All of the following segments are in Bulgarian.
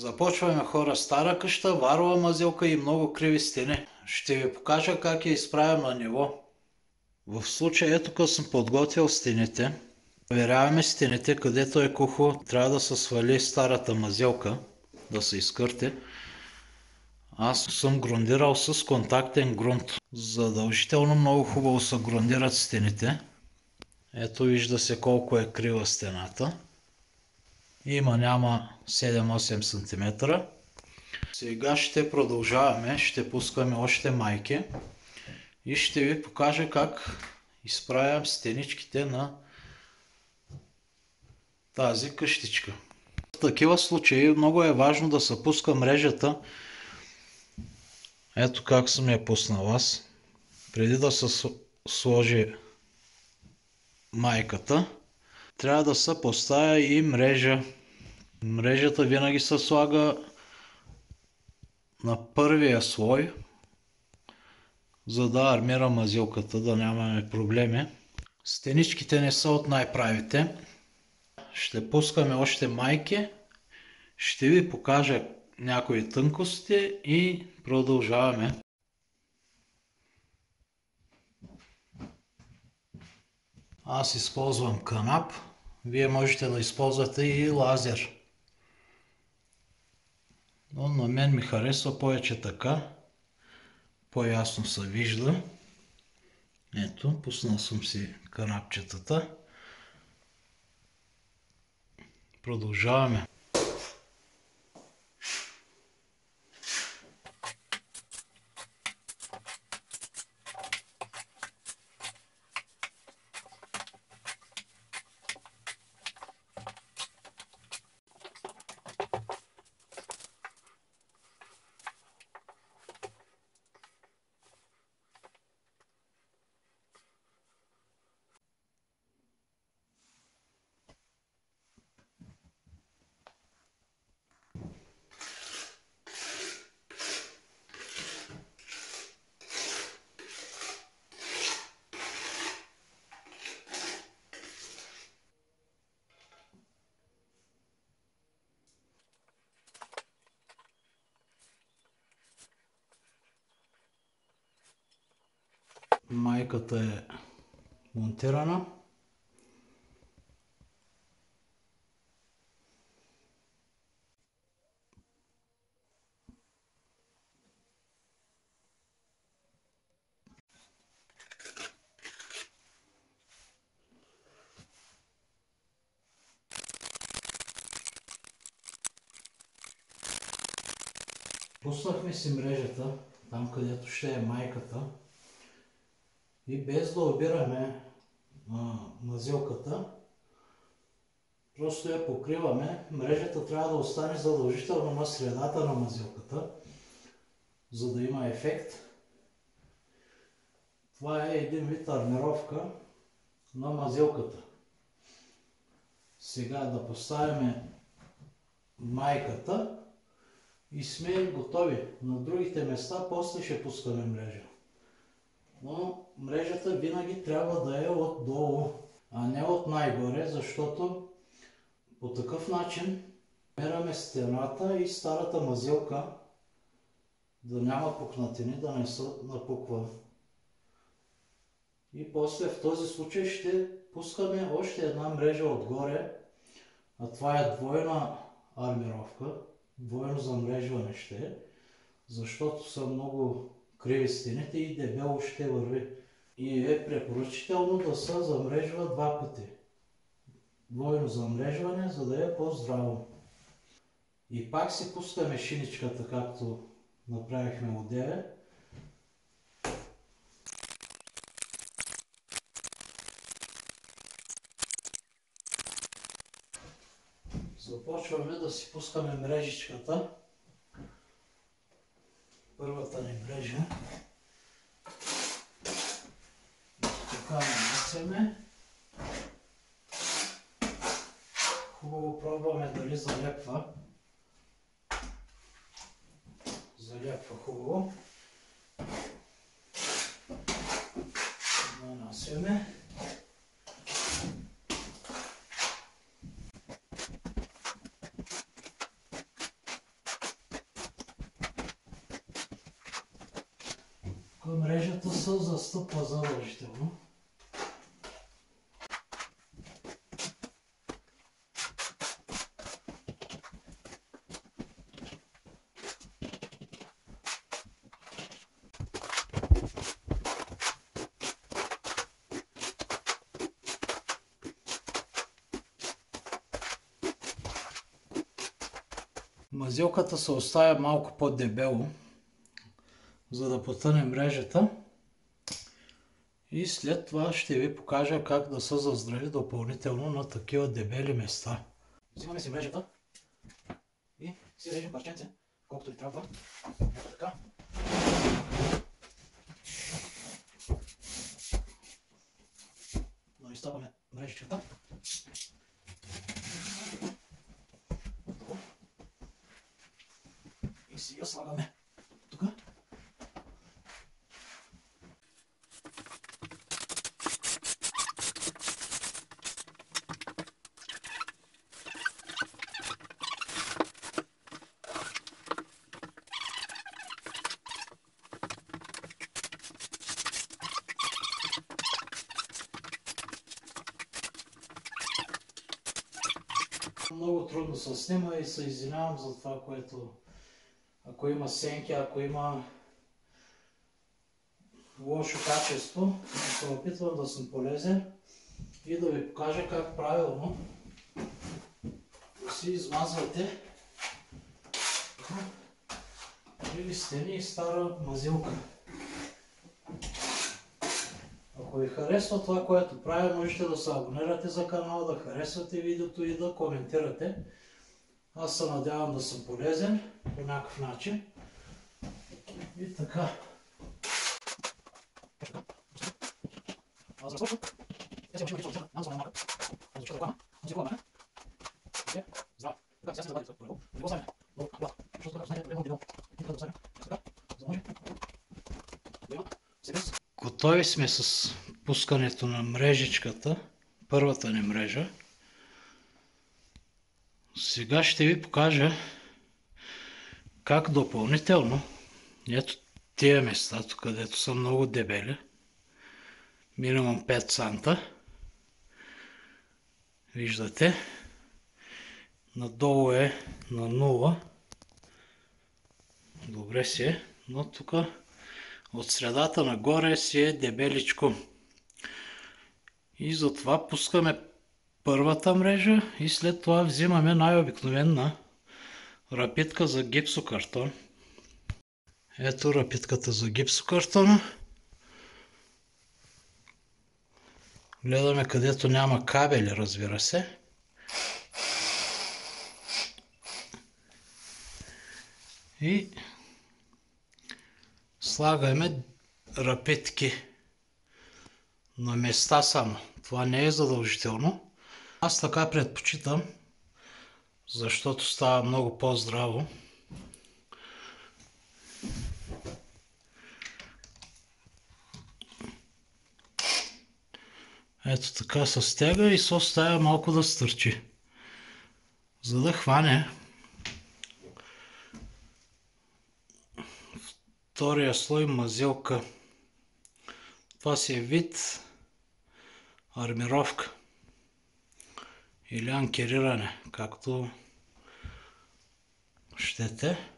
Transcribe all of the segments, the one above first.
Започваме, хора, стара къща, варова мазилка и много криви стени. Ще ви покажа как я изправям на ниво. В случая тук съм подготвил стените. Проверяваме стените, където е кухо, трябва да се свали старата мазилка, да се изкърти. Аз съм грундирал с контактен грунт. Задължително много хубаво се грундират стените. Ето вижда се колко е крива стената. Няма 7-8 см. Сега ще продължаваме, ще пускаме още майки и ще ви покажа как изправям стеничките на тази къщичка. В такива случаи много е важно да се пуска мрежата. Ето как съм я пуснал аз. Преди да се сложи майката, трябва да се поставя и мрежа. Мрежата винаги се слага на първия слой, за да армира мазилката, да нямаме проблеми. Стеничките не са от най-правите. Ще пускаме още майки. Ще ви покажа някои тънкости и продължаваме. Аз използвам канап. Вие можете да използвате и лазер. Но на мен ми харесва повече така. По-ясно се вижда. Ето, пуснал съм си канапчетата. Продължаваме. Майката е монтирана. Пуснахме си мрежата, там където ще е майката, и без да обираме мазилката, просто я покриваме. Мрежата трябва да остане задължително на средата на мазилката, за да има ефект. Това е един вид армировка на мазилката. Сега да поставим майката и сме готови. На другите места после ще пускаме мрежа. Но мрежата винаги трябва да е отдолу, а не от най-горе, защото по такъв начин меряме стената и старата мазилка да няма пукнатини, да не се напуква. И после в този случай ще пускаме още една мрежа отгоре, а това е двойна армировка, двойно замрежване ще е, защото са много криви стените и дебело ще върви. И е препоръчително да се замрежва два пъти. Двойно замрежване, за да е по-здраво. И пак си пускаме шиничката, както направихме одеве. Започваме да си пускаме мрежичката. Първата ни мрежа. Така нанасяме. Хубаво пробваме дали залепва. Залепва хубаво. Нанасяме. Тук мрежата се застъпва задължително. Мазилката се оставя малко по-дебело, за да потъне мрежата. И след това ще ви покажа как да се заздрави допълнително на такива дебели места. Взимаме си мрежата и си режем парченце, колкото ви трябва. Ето така. Но изтапаме мрежичката. И си я слагаме тук. Много трудно се снима и се извинявам за това, което ако има сенки, ако има лошо качество, се опитвам да съм полезен и да ви покажа как правилно да си измазвате живи стени и стара мазилка. Ако ви харесва това, което правя, можете да се абонирате за канала, да харесвате видеото и да коментирате. Аз се надявам да съм полезен по някакъв начин. И така. Готови сме с пускането на мрежичката, първата ни мрежа. Сега ще ви покажа как допълнително, ето тия места, където са много дебели, минимум 5 санта, виждате, надолу е на 0, добре си е, но тук от средата нагоре си е дебеличко. И затова пускаме първата мрежа и след това взимаме най-обикновена рапитка за гипсокартон. Ето рапитката за гипсокартона. Гледаме където няма кабели, разбира се. И слагаме рапитки на места само. Това не е задължително. Аз така предпочитам, защото става много по-здраво. Ето така се стяга и се оставя малко да стърчи. За да хване втория слой мазилка. Това си е вид армировка или анкериране, както щете.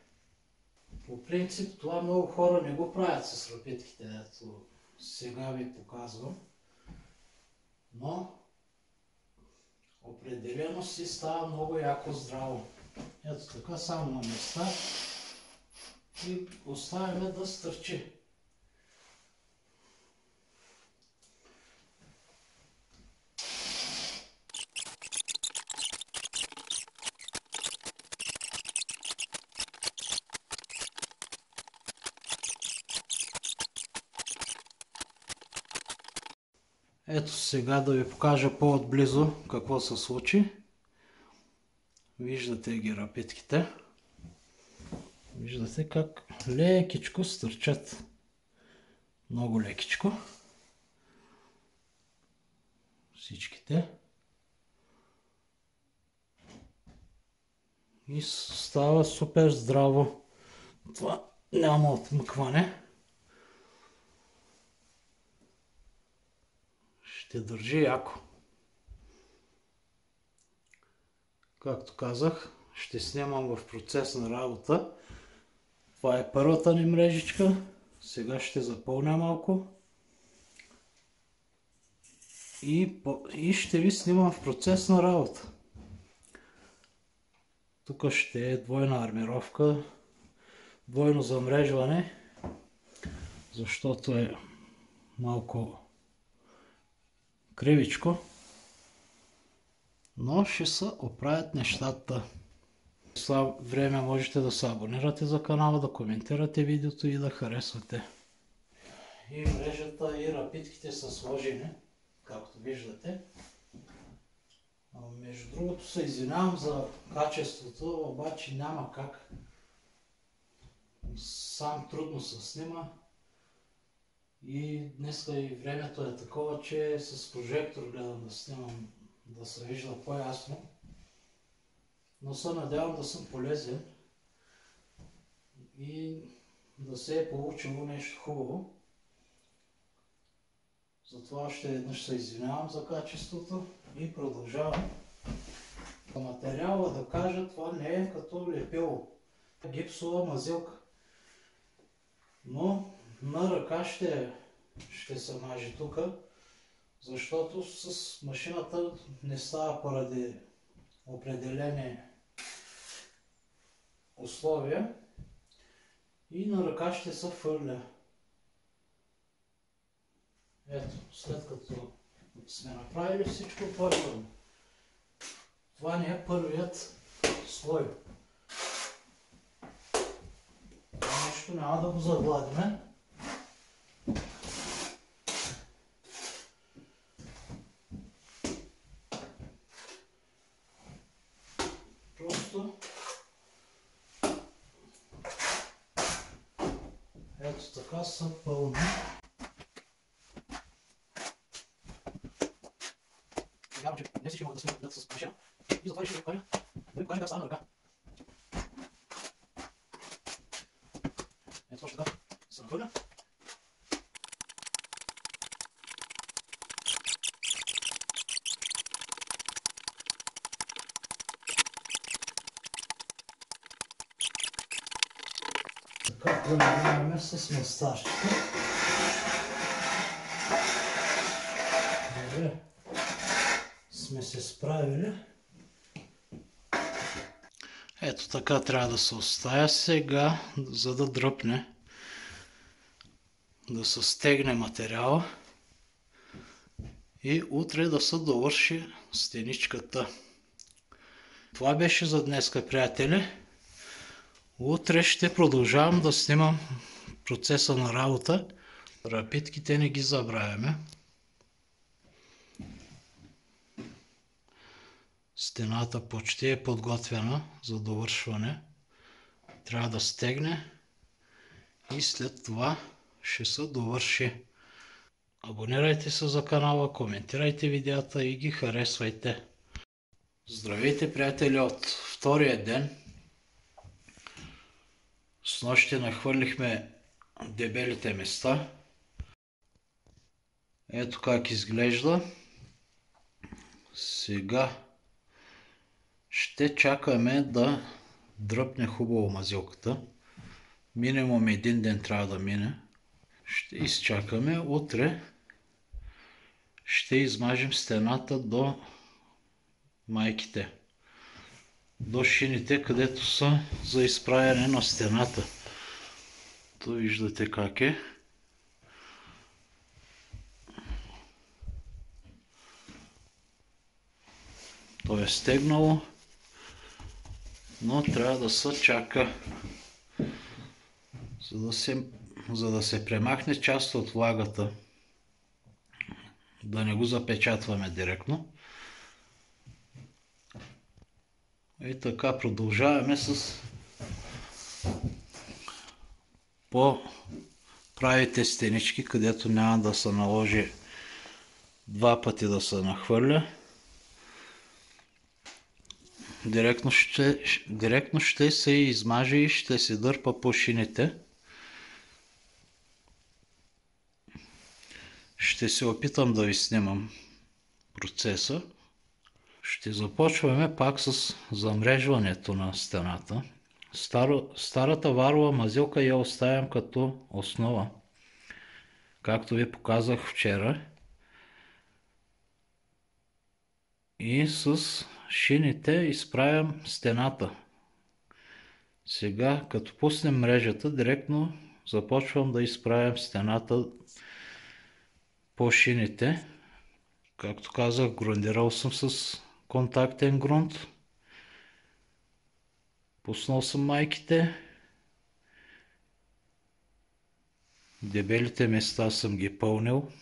По принцип това много хора не го правят с рапитките, ето сега ви показвам. Но определено си става много яко здраво. Ето така само на места и оставяме да стърчи. Ето сега да ви покажа по-отблизо какво се случи. Виждате ги рапитките. Виждате как лекичко стърчат. Много лекичко. Всичките. И става супер здраво. Това няма отмъкване. Ще държи яко. Както казах, ще снимам в процес на работа. Това е първата ни мрежичка. Сега ще запълня малко. И ще ви снимам в процес на работа. Тук ще е двойна армировка, двойно замрежване, защото е малко кривичко, но ще се оправят нещата. В това време можете да се абонирате за канала, да коментирате видеото и да харесвате. И мрежата, и рапитките са сложени, както виждате. Между другото се извинявам за качеството, обаче няма как. Сам трудно се снима. И днеска и времето е такова, че с прожектор гледам да снимам, да се вижда по-ясно. Но се надявам да съм полезен и да се е получило нещо хубаво. Затова още веднъж се извинявам за качеството и продължавам. Материала, да кажа, това не е като лепило. Гипсова мазилка. Но на ръка ще се мажи тук, защото с машината не става поради определени условия и на ръка ще се фърля. Ето, след като сме направили всичко първо. Това не е първият слой. Това нещо няма да го загладиме. Просто ето така са пълни. Вярвам, че не всички могат да снимат с машина. И затова ще ви покажа, да ви покажа как става на ръка. Ето още така се нахвърля. Така преминаваме с мастачката. Добре. Сме се справили. Ето така трябва да се оставя сега, за да дръпне, да се стегне материала и утре да се довърши стеничката. Това беше за днеска, приятели. Утре ще продължавам да снимам процеса на работа. Рапитките не ги забравяме. Стената почти е подготвена за довършване. Трябва да стегне и след това ще се довърши. Абонирайте се за канала, коментирайте видеята и ги харесвайте. Здравейте, приятели, от втория ден. Снощи нахвърлихме дебелите места. Ето как изглежда. Сега ще чакаме да дръпне хубаво мазилката. Минимум един ден трябва да мине. Ще изчакаме. Утре ще измажем стената до майките. До шините, където са за изправяне на стената. То виждате как е. То е стегнало, но трябва да се чака, за да се премахне част от влагата, да не го запечатваме директно. И така продължаваме с по-правите стенички, където няма да се наложи два пъти да се нахвърля. Директно ще се измаже и ще се дърпа по шините. Ще се опитам да ви снимам процеса. Ще започваме пак с замрежването на стената. Старата варова мазилка я оставям като основа, както ви показах вчера. И с шините изправям стената. Сега, като пуснем мрежата, директно започвам да изправям стената по шините. Както казах, грундирал съм с контактен грунт. Пуснал съм майките. Дебелите места съм ги пълнил,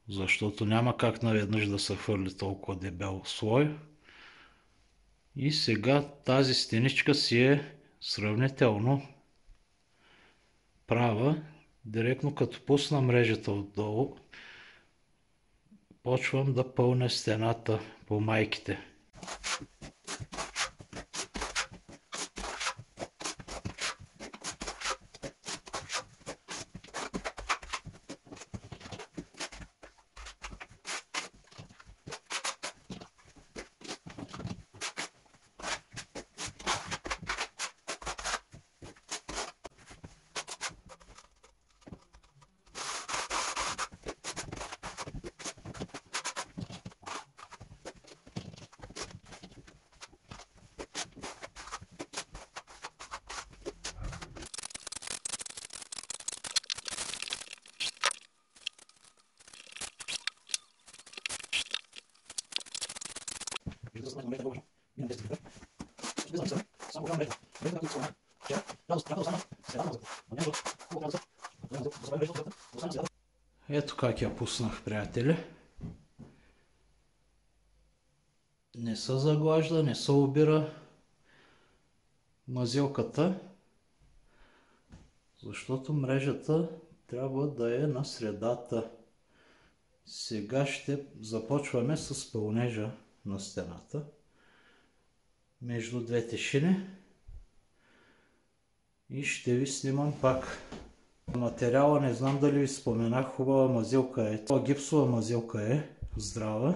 защото няма как наведнъж да се хвърли толкова дебел слой. И сега тази стеничка си е сравнително права. Директно като пусна мрежата отдолу, почвам да пълня стената по майките. Ето как я пуснах, приятели. Не се заглажда, не се обира мазилката, защото мрежата трябва да е на средата. Сега ще започваме с пълнежа на стената между двете шини и ще ви снимам пак. Материала не знам дали ви споменах, хубава мазилка е. Това гипсова мазилка е, здрава.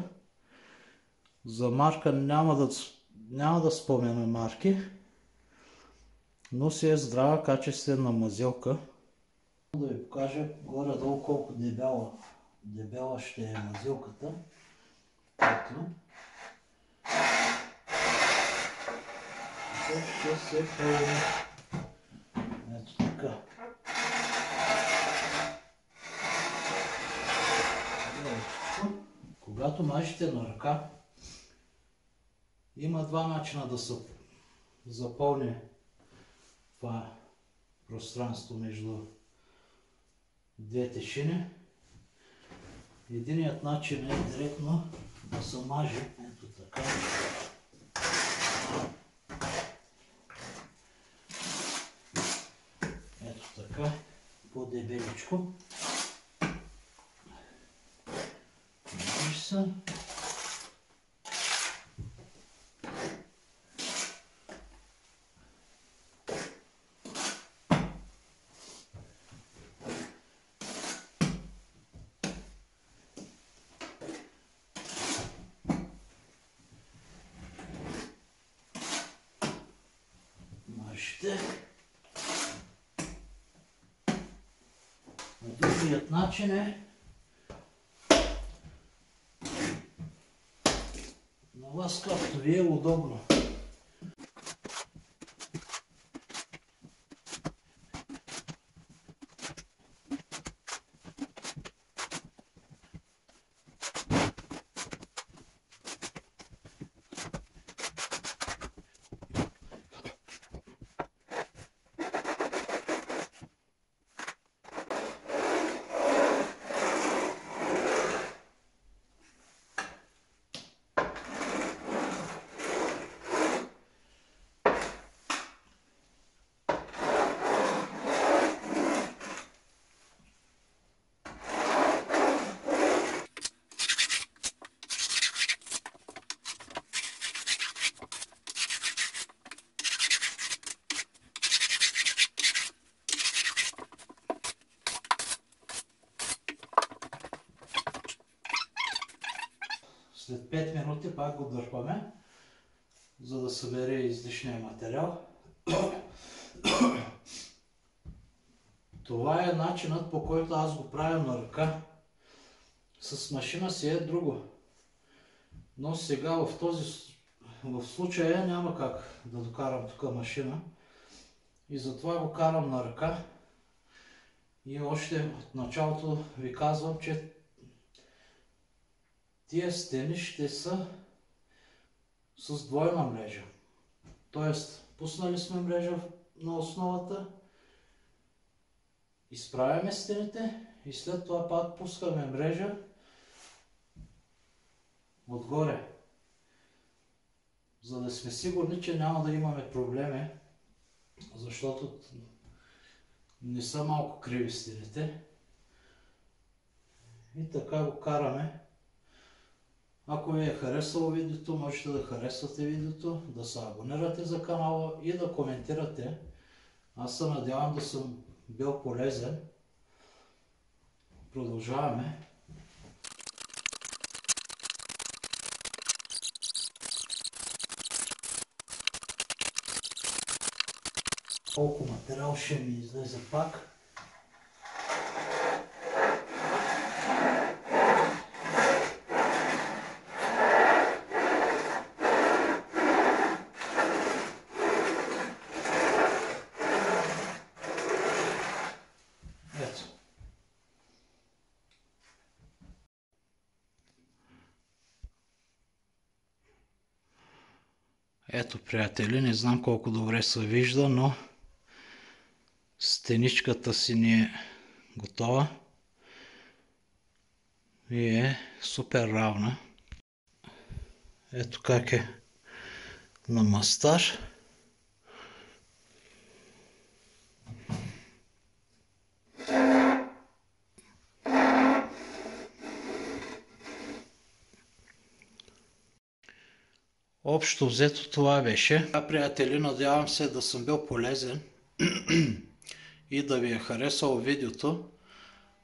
За марка няма да спомена марки, но си е здрава, качествена мазилка. Да ви покажа горе-долу колко дебела ще е мазилката. Ето. Ще се пълни. Ето така. Когато мажете на ръка, има два начина да се запълни това пространство между двете шини. Единият начин е директно да се маже, ето така. Ето така, по-дебеличко. Мажи се. Другият начин е на вас както ви е удобно. След 5 минути пак го дърпаме, за да събере излишния материал. Това е начинът, по който аз го правя на ръка. С машина си е друго. Но сега в случая няма как да докарам тук машина. И затова го карам на ръка. И още от началото ви казвам, че тия стени ще са с двойна мрежа. Тоест, пуснали сме мрежа на основата, изправяме стените и след това пак пускаме мрежа отгоре. За да сме сигурни, че няма да имаме проблеми, защото не са малко криви стените. И така го караме. Ако ви е харесало видеото, можете да харесвате видеото, да се абонирате за канала и да коментирате. Аз се надявам да съм бил полезен. Продължаваме. Колко материал ще ми излезе пак. Ето. Ето, приятели, не знам колко добре се вижда, но стеничката си ни е готова и е супер равна. Ето как е на мастаж. Общо взето това беше. Приятели, надявам се да съм бил полезен и да ви е харесало видеото.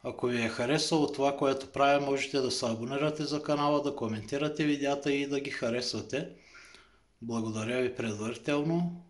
Ако ви е харесало това, което правя, можете да се абонирате за канала, да коментирате видеята и да ги харесвате. Благодаря ви предварително.